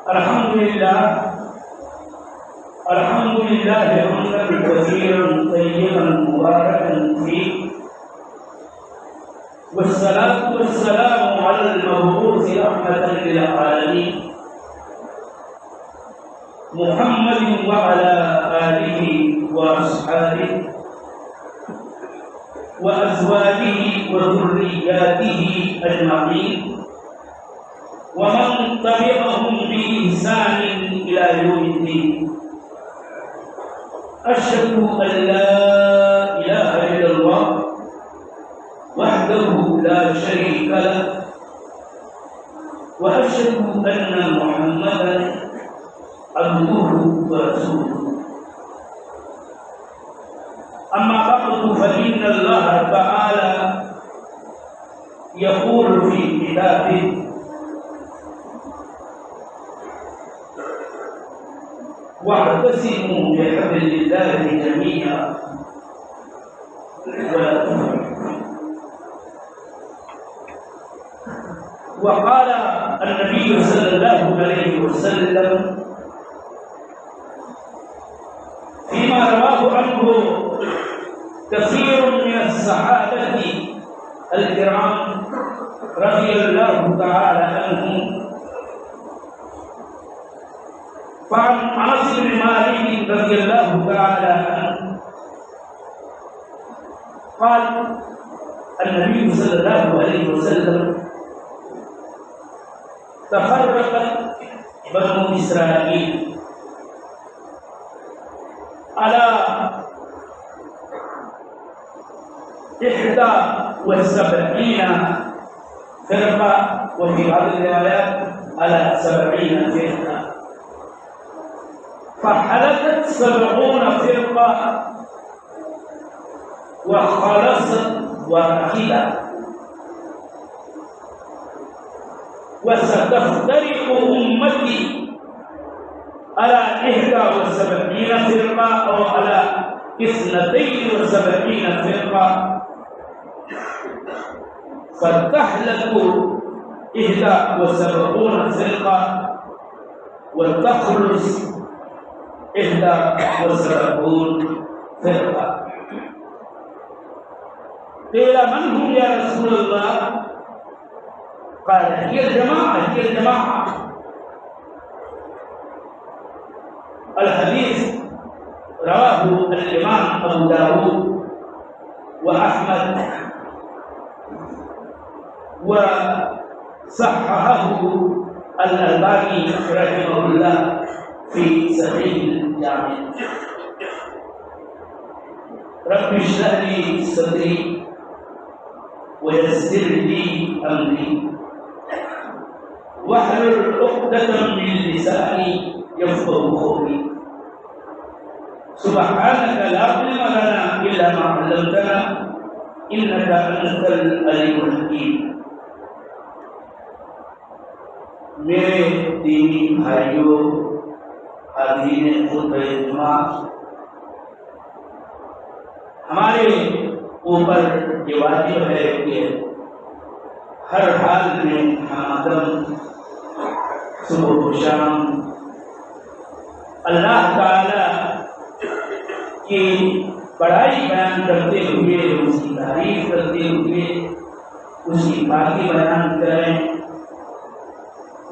الحمد لله حمدا كثيرا طيبا مباركا فيه، والصلاة والسلام على المبعوث رحمة للعالمين محمد وعلى آله وأصحابه وأزواجه وذرياته أجمعين ومن تبعهم بإحسان إلى يوم الدين. أشهد أن لا إله إلا الله وحده لا شريك له، وأشهد أن محمدا عبده ورسوله. أما بعد فإن الله تعالى يقول في كتابه: واعتصموا بحبل الله جميعا ولا تفرقوا. وقال النبي صلى الله عليه وسلم فيما رواه عنه كثير من الصحابة الكرام رضي الله تعالى عنهم، فعن انس بن مالك رضي الله تعالى عنه قال النبي صلى الله عليه وسلم: تفرقت بنو اسرائيل على 71 فرقة، وفي بعض الروايات على 70 فرقة، فحلقت 70 فرقة وخلصت واحدة، وستفترق أمتي على 71 فرقة أو على 72 فرقة، فتحلق 71 فرقة وتخلص 71 فرقة. قيل من هم يا رسول الله؟ قال هي الجماعة. الحديث رواه الإمام أبو داود وأحمد وصححه الألباني رحمه الله في صحيح الجامع. رب اشرح لي صدري ويسر لي أمري واحلل عقدة من لساني يفقهوا قولي. سبحانك لا علم لنا إلا ما علمتنا إنك أنت العليم الحكيم. میرے دینی بھائیوں، حاضرین خطبہ جمعہ، ہمارے اوپر یہ واجب ہے کہ ہر حال میں ہم صبح و شام اللہ تعالی کی بڑائی بیان کرتے ہوئے، اس کی تعریف کرتے ہوئے اس کی پاکی بیان کریں،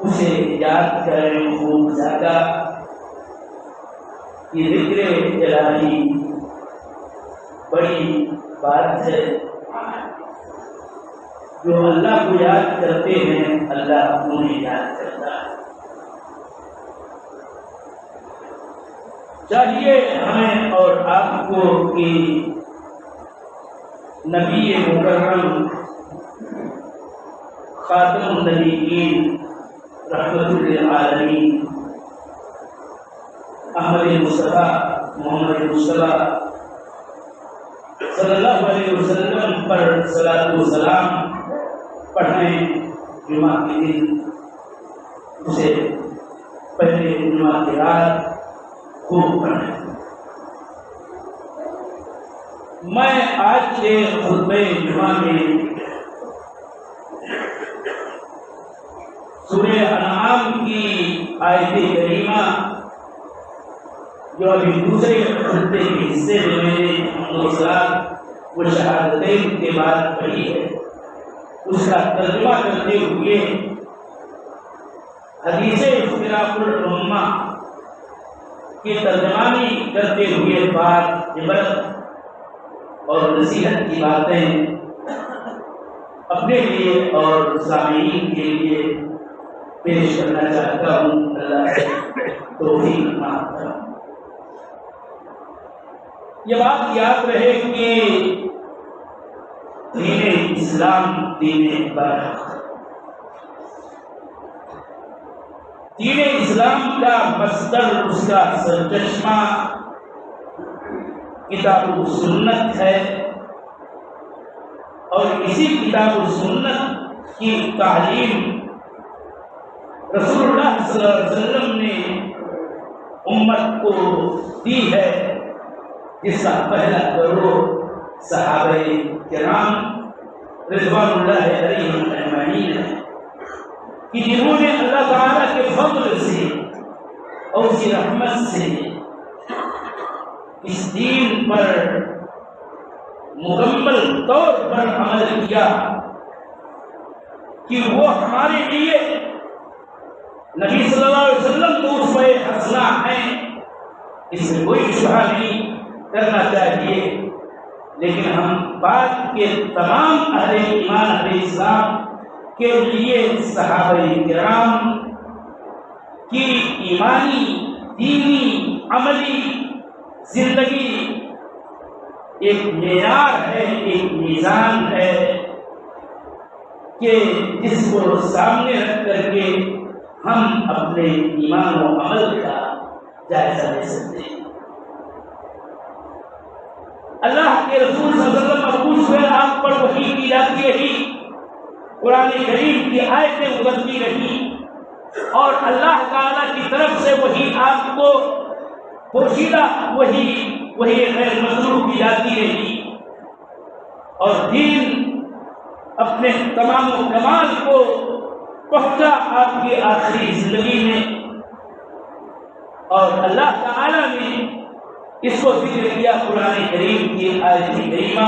اسے یاد کریں خوب زیادہ. یہ ذکر الہی بڑی بات ہے. جو اللہ کو یاد کرتے ہیں اللہ انہیں یاد کرتا ہے. چاہیے ہمیں اور آپ کو کہ نبی مکرم خاتم النبیین رحمت للعالمین احمد مصطفیٰ محمد مصطفیٰ صلی اللہ علیہ وسلم پر صلاۃ و سلام پڑھنے جمعہ کے دن، اسے پہلے جمعہ کی رات خوب پڑھیں. میں آج کے خطبہ جمعہ میں سورہ انعام کی آیت کریمہ جو ابھی دوسرے خطے کے حصے میں میں نے حمد و شہادتین کے بعد پڑھی ہے، اس کا ترجمہ کرتے ہوئے حدیث اختلاف الامہ کی ترجمانی کرتے ہوئے بات عبرت اور نصیحت کی باتیں اپنے لیے اور سامعین کے لیے پیش کرنا چاہتا ہوں۔ اللہ سے توفیق مانگتا ہوں۔ یہ بات یاد رہے کہ دین اسلام دین برحق، دین اسلام کا مصدر، اس کا سرچشمہ کتاب و سنت ہے، اور اسی کتاب و سنت کی تعلیم رسول اللہ صلی اللہ علیہ وسلم نے امت کو دی ہے، جس کا پہلا گروہ صحابہ کرام رضوان اللہ علیہم اجمعین ہے، کہ جنہوں نے اللہ تعالیٰ کے فضل سے اور اس کی رحمت سے اس دین پر مکمل طور پر عمل کیا کہ وہ ہمارے لیے نبی صلی اللہ علیہ وسلم کو اسوہ حسنہ ہیں، اس میں کوئی شبہ نہیں کرنا چاہیے۔ لیکن ہم بات کے تمام اہل ایمان اہل اسلام کے لیے صحابہ کرام کی ایمانی، دینی، عملی زندگی ایک معیار ہے، ایک میزان ہے کہ جس کو سامنے رکھ کر کے ہم اپنے ایمان و عمل کا جائزہ لے سکتے ہیں۔ اللہ کے رسول صلی اللہ علیہ وسلم محفوظ ہوئے آپ پر وحی کی جاتی رہی، قرآن کریم کی آیتیں اترتی رہی، اور اللہ تعالیٰ کی طرف سے وہی آپ کو پوشیدہ وہی غیر مطلوب کی جاتی رہی، اور دین اپنے تمام و کمال کو پہنچا آپ کی آخری زندگی میں، اور اللہ تعالیٰ نے اس کو ذکر کیا قرآن کریم کی آیت کریمہ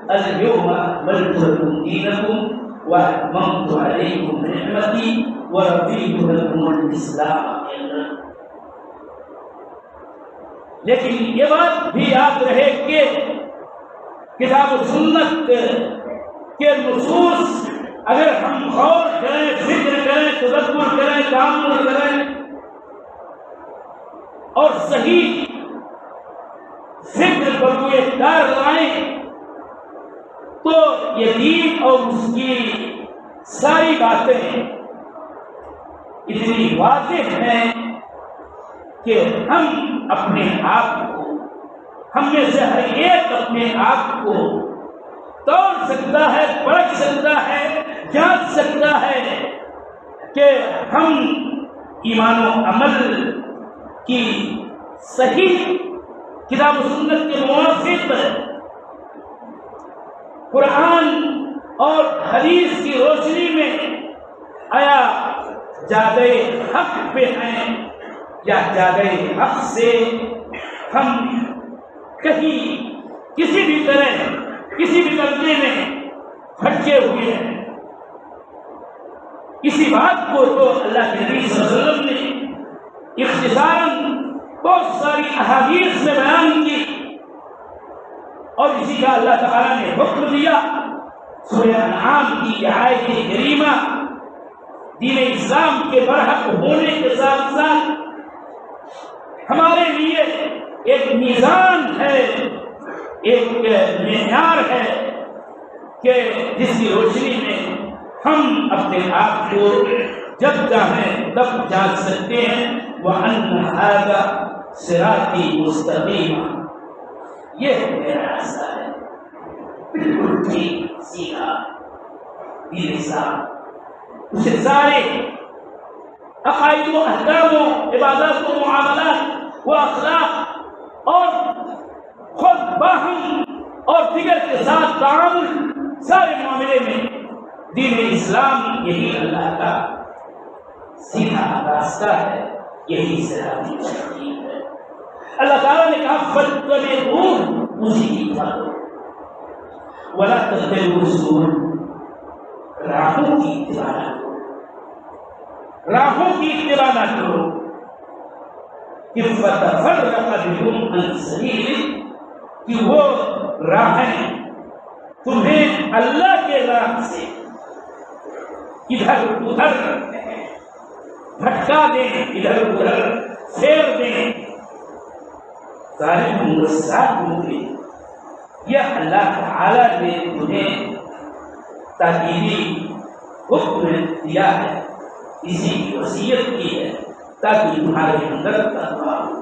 اليوم اکملت لکم دینکم واتممت علیکم نعمتی ورضیت لکم الاسلام دینا۔ لیکن یہ بات بھی یاد رہے کہ کتاب و سنت کے نصوص اگر ہم غور کریں، فکر کریں، تدبر کریں، تأمل کریں اور صحیح فکر پر کوئی اقدار لائیں، تو یہ دین اور اس کی ساری باتیں اتنی واضح ہیں کہ ہم اپنے آپ کو، ہم میں سے ہر ایک اپنے آپ کو توڑ سکتا ہے، پرکھ سکتا ہے، جانچ سکتا ہے کہ ہم ایمان و عمل کی صحیح کتاب و سنت کے موافق قرآن اور حدیث کی روشنی میں آیا جادہ حق پہ ہیں، یا جادہ حق سے ہم کہیں کسی بھی طرح کسی بھی درجے میں بھٹکے ہوئے ہیں۔ اسی بات کو تو اللہ کے نبی صلی اللہ علیہ وسلم نے اختصاراً بہت ساری احادیث میں بیان کی، اور اسی کا اللہ تعالیٰ نے حکم دیا۔ سورہ انعام کی آیت کریمہ دین اسلام کے برحق ہونے کے ساتھ ساتھ ہمارے لیے ایک میزان ہے، ایک معیار ہے کہ جس کی روشنی میں ہم اپنے آپ کو جب چاہیں تب جانچ سکتے ہیں۔ وَأَنَّ هَذَا صِرَاطِي مُسْتَقِيمًا، یہ میرا راستہ ہے، بالکل ٹھیک سیدھا دین اسلام۔ اسے سارے عقائد و احکام و عبادات و معاملات و اخلاق اور خود باہم اور دیگر کے ساتھ تعامل، سارے معاملے میں دین اسلام یہی اللہ کا سیدھا راستہ ہے، یہی صراط مستقیم ہے۔ اللہ تعالیٰ نے کہا فاتبعوہ، اسی کی اتباع کرو، ولا تتبعوا السبل، راہوں کی اتباع نہ کرو، راہوں کی اتباع نہ کرو، کہ فتفرق بکم عن سبیلہ، کہ وہ راہیں تمہیں اللہ کے راہ سے ادھر ادھر بھٹکا دیں، ادھر ادھر پھیر دیں، ظالم مساق ہوگی۔ یہ اللہ تعالیٰ نے تمہیں تاکیدی حکم دیا ہے، اسی کی وصیت کی ہے تاکہ تمہارے اندر تقویٰ ہو۔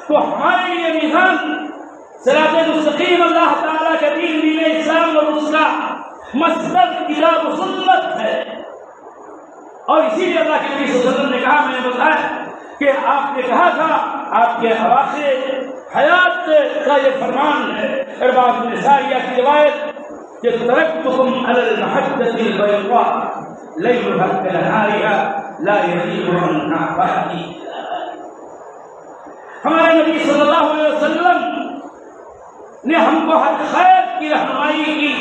تو ہمارے لیے میزان صراط مستقیم اللہ تعالیٰ کے دین اسلام اور اس کا مصدر کتاب و سنت ہے، اور اسی لیے اللہ کے نبی صلی اللہ علیہ وسلم نے کہا، میں نے بتایا کہ آپ نے کہا تھا، آپ کے اواخر حیات کا یہ فرمان ہے، ارباب بن ساریہ کی روایت، کہ ترکتکم علی المحجۃ البیضاء لیلھا کنہارھا لا یزیغ عنہا بعدی۔ ہمارے نبی صلی اللہ علیہ وسلم نے ہم کو ہر خیر کی رہنمائی کی،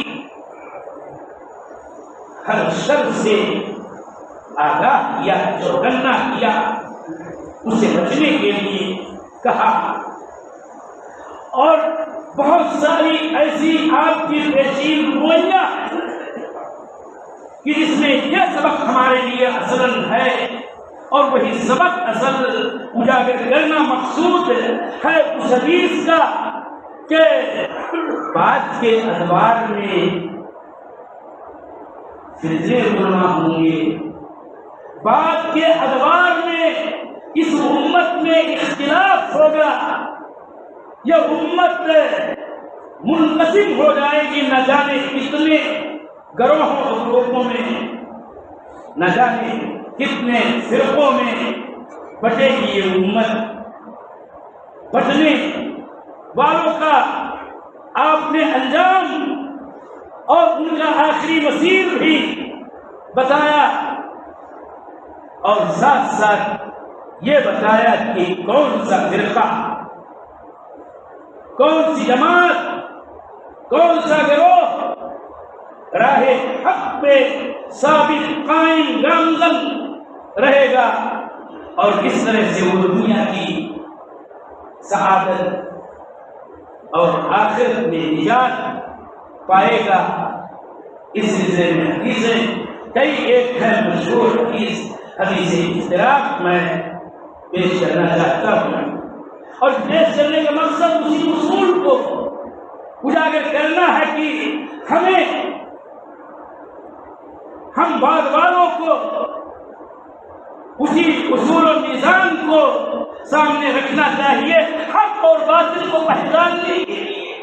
ہر شر سے آگاہ کیا، چوکنا کیا، اسے بچنے کے لیے کہا، اور بہت ساری ایسی آپ کی پیشین گوئیاں ہیں کہ جس میں یہ سبق ہمارے لیے اصلاً ہے، اور وہی سبق اصل اجاگر کرنا مقصود ہے اس حدیث کا کہ بعد کے ادوار میں فتنے علماء ہوں گے، بعد کے ادوار میں اس امت میں اختلاف ہوگا، یہ امت منقسم ہو جائے گی، نہ جانے کتنے گروہوں اور گروپوں میں، نہ جانے کتنے فرقوں میں بٹے گی یہ امت۔ بٹنے والوں کا آپ نے انجام اور ان کا آخری مسیر بھی بتایا، اور ساتھ ساتھ یہ بتایا کہ کون سا فرقہ، کون سی جماعت، کون سا گروہ راہ حق پہ ثابت قائم گامزن رہے گا، اور کس طرح سے وہ دنیا کی سعادت اور آخرت میں نجات پائے گا۔ اس سلسلے میں حدیثیں کئی ایک ہے مشہور حدیث افتراق میں پیش کرنا چاہتا ہوں، اور پیش کرنے کا مقصد اسی اصول کو اجاگر کرنا ہے کہ ہم بعد والوں کو اسی اصول و میزان کو سامنے رکھنا چاہیے، حق اور باطل کو پہچاننے کے لیے،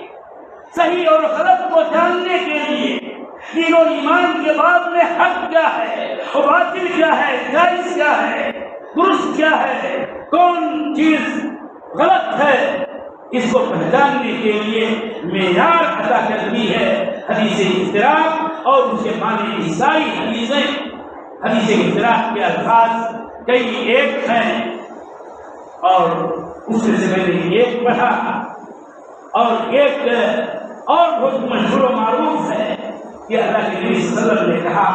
صحیح اور غلط کو جاننے کے لیے، دین و ایمان کے بعد میں حق کیا ہے اور باطل کیا ہے، جائز کیا ہے، درست کیا ہے، کون چیز غلط ہے، اس کو پہچاننے کے لیے معیار عطا کرتی ہے حدیث افتراق، اور اس کے معنی کی ساری حدیثیں، حدیث افتراق کے الفاظ کئی ایک ہیں، اور اس میں سے میں نے ایک پڑھا، اور ایک اور بہت مشہور و معروف ہے کہ اللہ کے نبی صلی اللہ علیہ وسلم نے کہا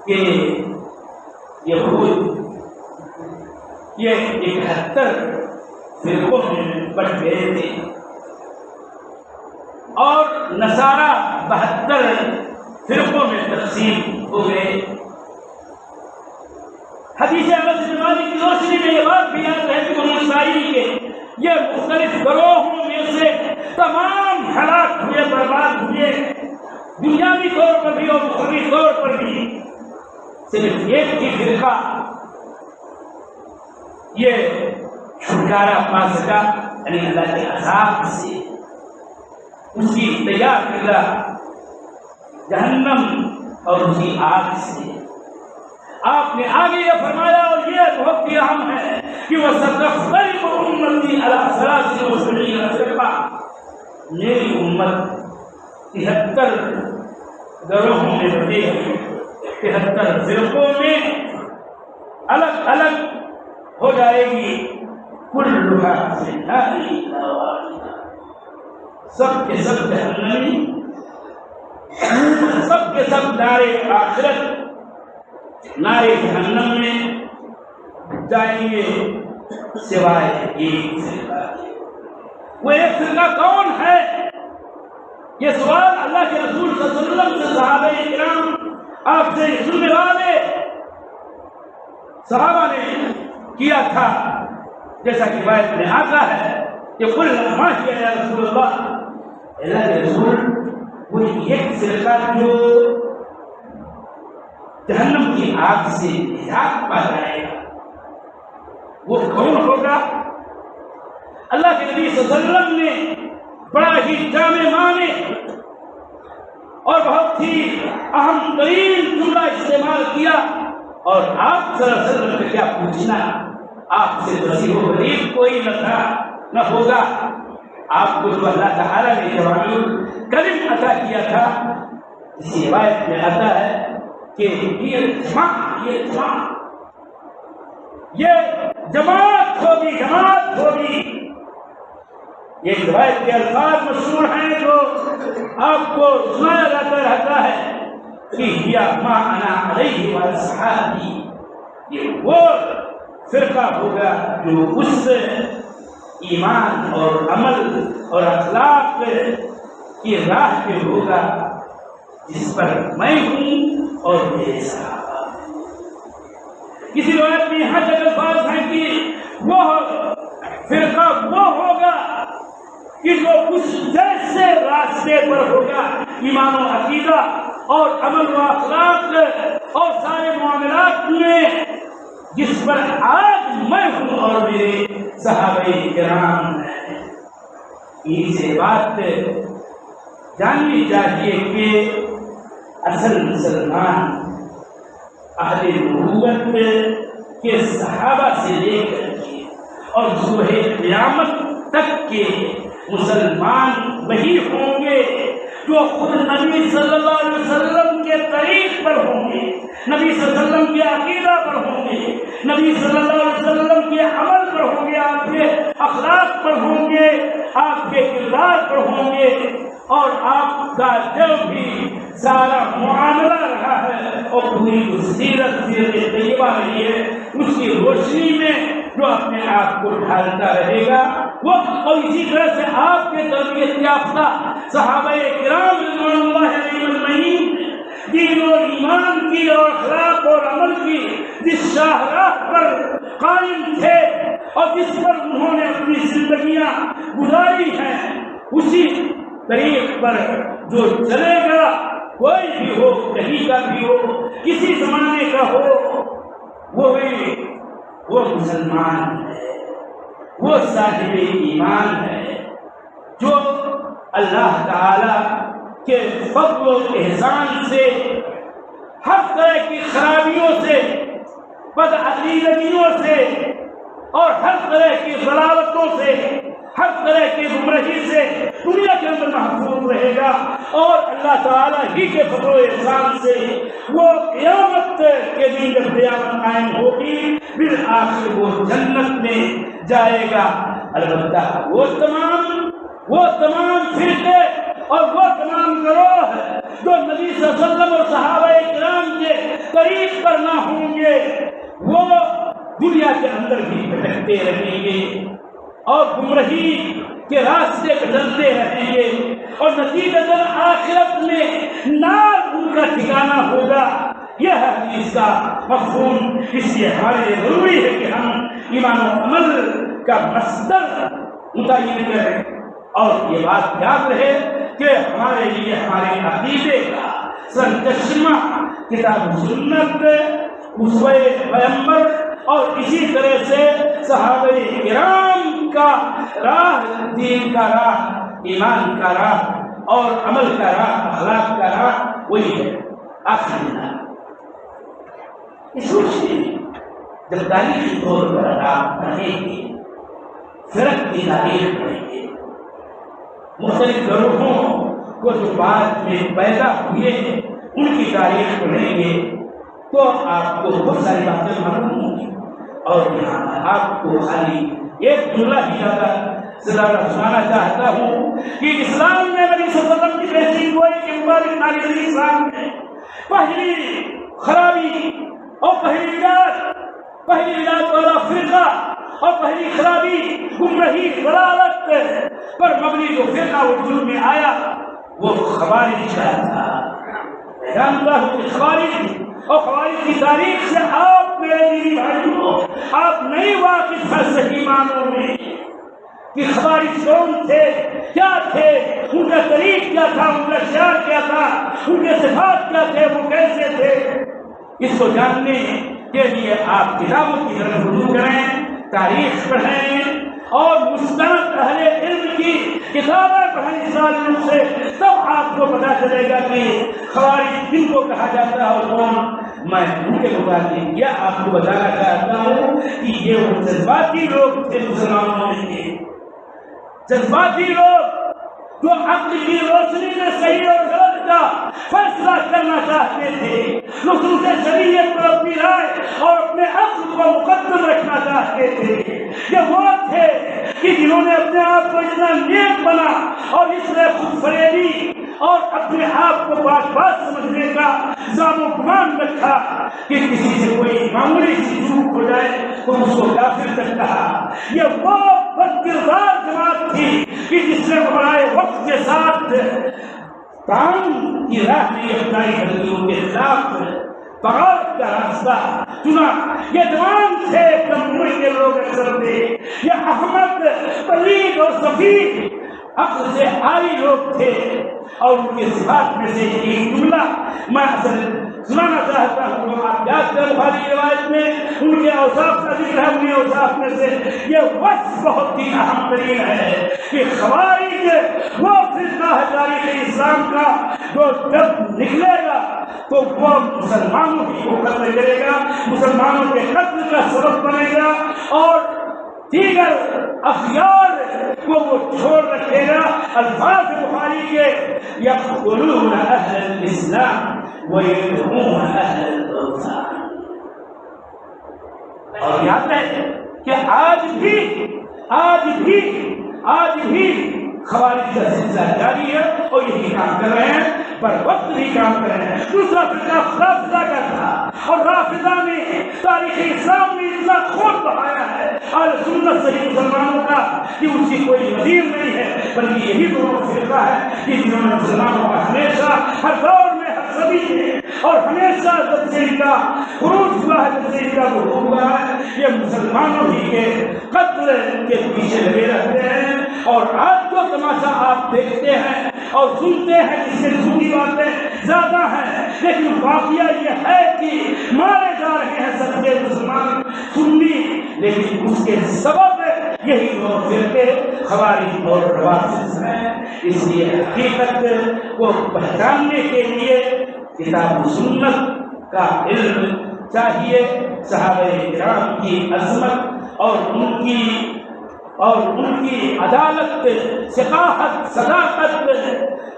کہ یہود یہ 71 فرقوں میں بٹ گئے تھے، اور نصارہ 72 فرقوں میں تقسیم ہو گئے۔ حدیث انس بن مالک کی روشنی میں یہ بات بھی یاد ہے کہ بنو اسرائیل کے یہ مختلف گروہوں میں سے تمام ہلاک ہوئے، برباد ہوئے، دنیاوی طور پر بھی اور اخروی طور پر بھی، صرف ایک ہی فرقہ یہ چھٹکارا پا سکا، یعنی اللہ کے عذاب سے، اس کی تیار کردہ جہنم اور اس کی آگ سے۔ آپ نے آگے یہ فرمایا، اور یہ بہت ہی اہم ہے کہ وَسَتَخْتَلِفُ أُمَّتِي عَلَىٰ 73 فِرْقَةٍ، میری امت 73 گروہوں میں بٹے گی، 73 فرقوں میں الگ الگ ہو جائے گی، کلھا فی النار الا واحدہ، سب کے سب جہنمی، سب کے سب نارے آخرت، نارے جہنم میں جائیں گے سوائے ایک فرقہ کے۔ وہ ایک فرقہ کون ہے؟ یہ سوال اللہ کے رسول صلی اللہ علیہ وسلم سے صحابہ کرام، آپ سے سننے والے صحابہ نے کیا تھا، جیسا کہ روایت میں آتا ہے کہ قل ما هي یا رسول اللہ، اللہ کے رسول وہ ایک فرقہ جو جہنم کی آگ سے نجات پا جائے گا وہ کون ہوگا؟ اللہ کے نبی صلی اللہ علیہ وسلم نے بڑا ہی جامع معنی اور بہت ہی اہم ترین جملہ استعمال کیا، اور آپ صلی اللہ علیہ وسلم سے کیا پوچھنا، آپ سے وسیع و غریب کوئی نہ تھا نہ ہوگا، آپ کو جو اللہ تعالیٰ نے جوامع الکلم عطا کیا تھا۔ اسی روایت میں آتا ہے کہ یہ جماعت ہوگی۔ یہ روایت کے الفاظ مشہور ہیں جو آپ کو سنایا جاتا رہتا ہے کہ یہ ما انا علیہ واصحابی، یہ وہ فرقہ ہوگا جو اس ایمان اور عمل اور اخلاق کی راہ پہ ہوگا جس پر میں ہوں اور میرے صحابہ۔ کسی روایت میں یہاں تک الفاظ ہیں کہ وہ فرقہ وہ ہوگا کہ جو اس جیسے راستے پر ہوگا، ایمان و عقیدہ اور عمل و اخلاق اور سارے معاملات میں، جس پر آج میں ہوں اور میرے صحابہ کرام ہیں۔ یہ بات جاننی چاہیے کہ اصل مسلمان اہل نبوت کے صحابہ سے لے کر کے اور صبح قیامت تک کے مسلمان وہی ہوں گے جو خود نبی صلی اللہ علیہ وسلم کے طریق پر ہوں گے، نبی صلی اللہ علیہ وسلم کے عقیدہ پر ہوں گے، نبی صلی اللہ علیہ وسلم کے عمل پر ہوں گے، آپ کے اخلاق پر ہوں گے، آپ کے کردار پر ہوں گے، اور آپ کا جو بھی سارا معاملہ رہا ہے اور پوری سیرت طیبہ رہی ہے، اس کی روشنی میں جو اپنے آپ کو ڈھالتا رہے گا وہ، اور اسی طرح سے آپ کے تربیت یافتہ صحابہ کرام رضوان اللہ علیہم اجمعین دین اور ایمان کی اور اخلاق اور عمل کی جس شاہراہ پر قائم تھے اور جس پر انہوں نے اپنی زندگیاں گزاری ہیں، اسی طریق پر جو چلے گا، کوئی بھی ہو، کہیں کا بھی ہو، کسی زمانے کا ہو، وہ مسلمان ہے، وہ صاحب ایمان ہے، جو اللہ تعالی کے فضل و احسان سے ہر طرح کی خرابیوں سے، بدعقیدگیوں سے اور ہر طرح کی ضلالتوں سے، ہر طرح کی گمراہی سے دنیا کے اندر محفوظ رہے گا، اور اللہ تعالیٰ ہی کے فضل و احسان سے وہ قیامت کے دن جب قیامت قائم ہوگی بالآخر وہ جنت میں جائے گا۔ البتہ وہ تمام فرقے اور وہ تمام گروہ جو نبی صلی اللہ علیہ وسلم اور صحابہ کرام کے طریق پر نہ ہوں گے، وہ دنیا کے اندر بھی بھٹکتے رہیں گے اور گمراہی کے راستے پہ چلتے رہیں گے، اور نتیجتاً آخرت میں نار ان کا ٹھکانہ ہوگا۔ یہ ہے حدیث کا مفہوم۔ اس لیے ہمارے لیے ضروری ہے کہ ہم ایمان و عمل کا مصدر متعین کریں، اور یہ بات یاد رہے کہ ہمارے لیے ہمارے عقیدے کا سرچشمہ کتاب و سنت، اسوہ پیغمبر اور اسی طرح سے صحابہ کرام کا راہ، دین کا راہ، ایمان کا راہ اور عمل کا راہ، اخلاق کا راہ وہی ہے۔ آخری دن اس روشنی میں جب تاریخی طور پر آپ پڑھیں گے، فرق کی تاریخ پڑھیں گے، مختلف گروہوں کو جو بعد میں پیدا ہوئے ہیں ان کی تاریخ پڑھیں گے، تو آپ کو بہت ساری باتیں معلوم ہوں گی. اور یہاں میں آپ کو خالی ایک جملہ ہی زیادہ سنانا چاہتا ہوں کہ اسلام میں نبی صلی اللہ علیہ وسلم کی بہترین ہوئی کہ مبارک ناری علیہ السلام میں پہلی خرابی اور پہلی بدعت والا فرقہ اور پہلی خرابی گمراہی ضلالت پر مبنی جو فرقہ وجود میں آیا وہ خوارج کا تھا. جانتا ہوں کہ خوارج اور خوارج کی تاریخ سے آپ میرے دینی بھائیوں آپ نہیں واقف ہیں صحیح معنوں میں کہ خوارج کون تھے، کیا تھے، ان کا طریق کیا تھا، ان کا شعار کیا تھا، ان کے صفات کیا تھے، وہ کیسے تھے. اس کو جاننے کے لیے آپ کتابوں کی طرف رجوع کریں، تاریخ پڑھیں اور مستند اہل علم کی کتابیں پڑھیں اس تعلق سے، تب آپ کو پتا چلے گا کہ خوارج کن کو کہا جاتا ہے اور کون. میں ان کے متعلق یہ آپ کو بتانا چاہتا ہوں کہ یہ وہ جذباتی لوگ تھے مسلمانوں میں، جذباتی لوگ جو عقل کی روشنی میں صحیح اور غلط کا فیصلہ کرنا چاہتے تھے، نصوص شریعت پر اپنی رائے اور اپنے عقل کو مقدم رکھنا چاہتے تھے. یہ وہ تھے کہ جنہوں نے اپنے آپ کو اتنا نیک بنا اور اس نے خود فریبی اور اپنے آپ کو بات سمجھنے کا زام و گمان رکھا کہ کسی سے کوئی معمولی سی چوک ہو جائے تو اس کو کافر تک کہا. یہ وہ بدکردار جماعت تھی کہ جس نے برائے وقت کے ساتھ کام کی راہ میں اپنائی غلطیوں کے خلاف بغاوت کا راستہ چنا. یہ جوان تھے، کم عمر کے لوگ اکثر تھے، یہ احمد پلید اور سفید عقل سے عالی لوگ تھے. اور ان کے صفات میں سے ایک جملہ میں سنانا چاہتا ہوں جو آپ یاد کریں. بخاری کی روایت میں ان کے اوصاف کا ذکر ہے. ان کے اوصاف میں سے یہ وصف بہت ہی اہم ترین ہے کہ خوارج وہ فرقہ ہے تاریخ اسلام کا جو جب نکلے گا تو وہ مسلمانوں کی کو قتل کرے گا، مسلمانوں کے قتل کا سبب بنے گا اور دیگر اخیار کو وہ چھوڑ رکھے گا. الفاظ بخاری کے یقتلون اہل الاسلام ویدعون اہل الاوثان. اور یاد رہے کہ آج بھی خوارج کا سلسلہ جاری ہے اور یہی کام کر رہے ہیں، پر وقت بھی کام کر رہے ہیں. دوسرا فرقہ رافضہ کا تھا اور رافضہ نے تاریخ اسلام میں اتنا خون بہایا ہے اہل سنت صحیح مسلمانوں کا کہ اس کی کوئی نظیر نہیں ہے، بلکہ یہی دونوں فرقہ ہے کہ جنہوں نے مسلمانوں کا ہمیشہ ہر دور میں ہر صدی میں اور ہمیشہ جب سے ان کا خروج ہوا ہے، جب سے ان کا ظہور ہوا ہے، یہ مسلمانوں ہی کے قتل کے پیچھے لگے رہتے ہیں. اور آج جو تماشا آپ دیکھتے ہیں اور سنتے ہیں جس سے جھوٹی باتیں زیادہ ہیں، لیکن واقعہ یہ ہے کہ مارے جا رہے ہیں سچے مسلمان سنی، لیکن اس کے سبب یہی دو فرقے خوارج اور روافض ہیں. اس لیے حقیقت کو پہچاننے کے لیے کتاب و سنت کا علم چاہیے. صحابہ کرام کی عظمت اور ان کی عدالت، ثقافت، صداقت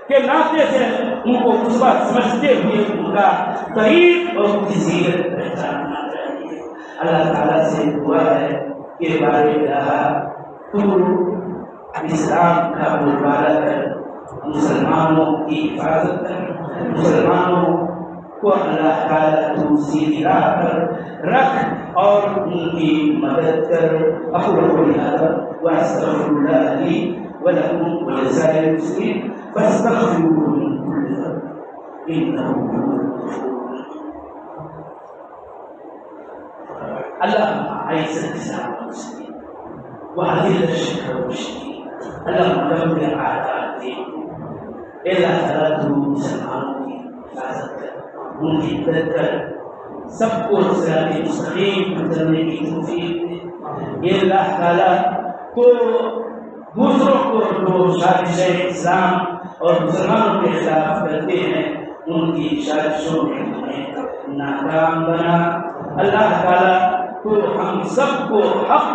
کے ناطے سے ان کو اسوہ سمجھتے ہوئے ان کا طریق اور ان کی سیرت پہچاننا چاہیے. اللہ تعالیٰ سے دعا ہے کہ بارے تو اسلام کا بلوالا کر، مسلمانوں کی حفاظت کر، مسلمانوں کو اللہ تعالیٰ تو سیدھی راہ پر رکھ اور ان کی مدد کر. اقول قولی ھذا واستغفر اللہ لی ولکم ولسائر المسلمین فاستغفروہ من کل ذنب انہ هو الغفور. اللهم اعز الاسلام والمسلمين واذل الشرك والمشركين اللهم دمر اعداء الدين. اللہ تعالیٰ تو مسلمانوں کی حفاظت کر، ان کی مدد کر، سب کو صراط مستقیم پر چلنے کی توفیق دے. یہ اللہ تعالیٰ کو دوسروں کو جو سازش اسلام اور مسلمانوں کے خلاف کرتے ہیں ان کی سازشوں میں ہمیں ناکام بنا. اللہ تعالیٰ تو ہم سب کو حق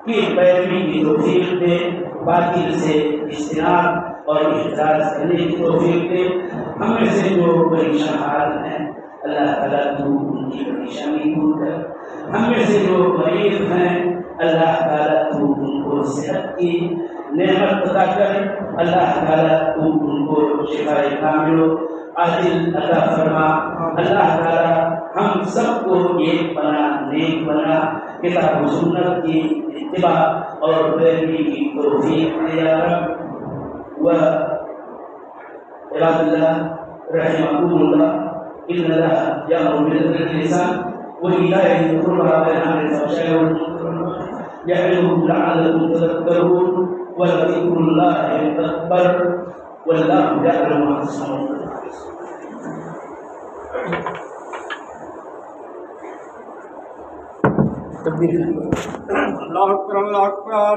کی پیروی کی توفیق دے، باطل سے اجتناب اور احتراز کرنے کی توفیق دے. ہم میں سے جو پریشان حال ہیں اللہ تعالیٰ تو ان کی پریشانی دور کر. ہم میں سے جو مریض ہیں اللہ تعالیٰ تو ان کو صحت کی نعمت عطا کر. اللہ تعالیٰ تو ان کو شفائے کامل و عاجل عطا فرما. اللہ تعالیٰ ہم سب کو ایک بنا، نیک بنا، کتاب و سنت کی اتباع اور پیروی کی توفیق دے یا رب. و عباد اللہ رحمكم الله إن الله يأمر بالعدل والإحسان وإيتاء ذي القربى وينهى عن الفحشاء والمنكر يعظكم لعلكم تذكرون ولذكر الله أكبر والله يعلم ما تصنعون. اللہ اکبر اللہ اکبر.